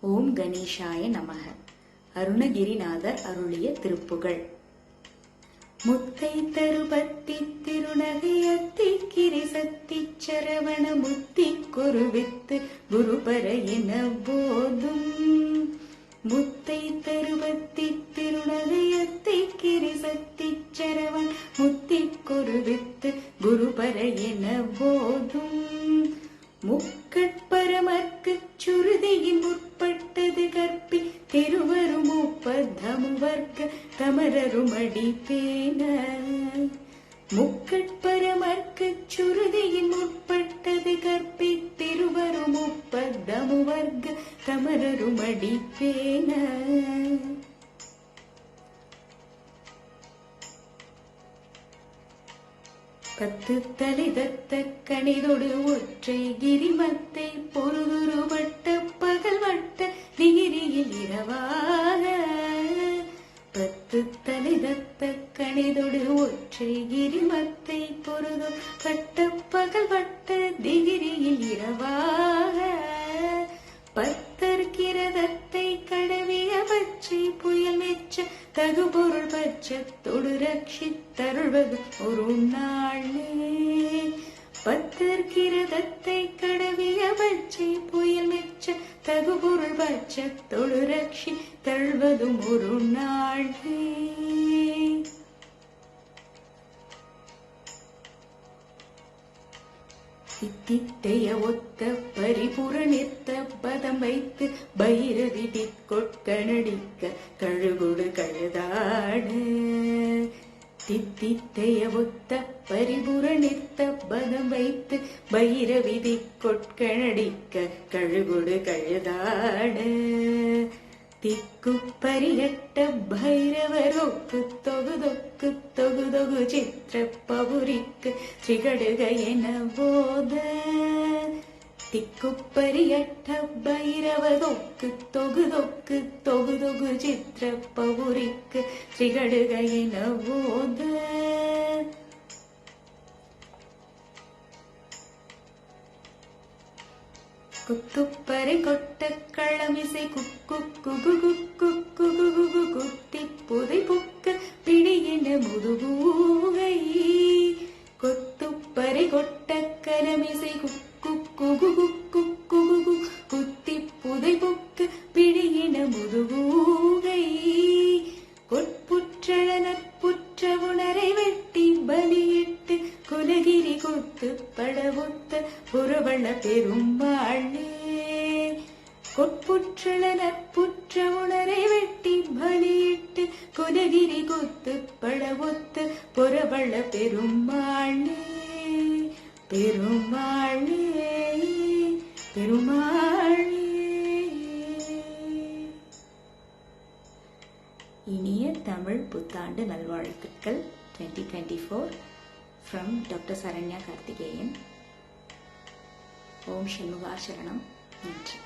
ஓம் கணேசாய நமக. அருணகிரிநாதர் அருளிய திருப்புகழ். முத்தை தருபத்தி திருநகையத்தி கிரிசத்தி சரவண முத்தி குருவித்து குருபர என போதும். முத்தை தருபத்தி திருநகையத்தி கிரிசத்தி சரவண முத்தி குருவித்து குருபர என போதும். முக்கட்பரமர்க்கு சுருதியின் முற்பட்டது கற்பி திருவரும் முப்பதமுவர்க்க தமரருமடி பேன. முக்கட்பரமர்க்கு சுருதியின் முற்பட்டது கற்பி திருவரும் முப்பதமுவர்க்க தமரருமடி பேன. பத்து தலை தத்த கணிதொடு ஒற்றை கிரிமத்தை பொருதுருவட்ட பகல் வட்ட திகிரியில் இரவாக. பத்து தலை தத்த கணிதொடு ஒற்றை கிரிமத்தை பொருது வட்ட பகல் வட்ட திகிரியில் இரவாக. பத்தர் கிரதத்தை கடவிய பச்சை புயல் மெச்ச தகுபொருள் பட்சத்தொடு ரட்சித்தருள்வது ஒரு நாளே. பத்தர் கிரதத்தை கடவிய பச்சை புயல் மெச்ச தகுபொருள் பட்சத்தொடு ரட்சித்தருள்வதும் ஒரு நாளே. தித்தைய ஒத்த பரிபூரணித்த பதம் வைத்து பைரவி கொட்கணடிக்க கழுகுடு கழுதாடு. தித்தைய ஒத்த பரிபூரணித்த பதம் வைத்து பைரவி கொட்கணடிக்க கழுகுடு கழுதாடு. திக்கு பரிகட்ட பைரவரோக்கு தொகுதொக்கு தொகுதொகு சித்திர பவுரிக்கு திகடுக என போத. திக்கு பரிகட்ட பைரவரோக்கு தொகுதொக்கு தொகுதொகு சித்திர பவுரிக்கு திகடுக என போத. குத்துப்பறை கொட்ட களமிசை குக்கு குகு குக்கு குகு குகு குத்தி புதை புக்க பிடியின முதுகூகை. கொத்துப்பறை கொட்ட களமிசை குக்கு குகு குக்கு குகு குத்தி புதை புக்க பிடியின முதுகூகை. கொட்புற்றள நட்புற்ற உணரை வெட்டி பலியிட்டு குலகிரி குத்து படவுத்த புறவள பெரும்பாளே. கொட்புற்றள நட்புற்ற உணரை வெட்டி பலியிட்டு குலகிரி குத்து படவுத்த புறவள பெரும்பாளே. பெருமாளே பெருமாளே. இனிய தமிழ் புத்தாண்டு நல்வாழ்த்துக்கள் 2024 from Dr. Saranya Karthikeyan. ஓம் சண்முகா சரணம். நன்றி.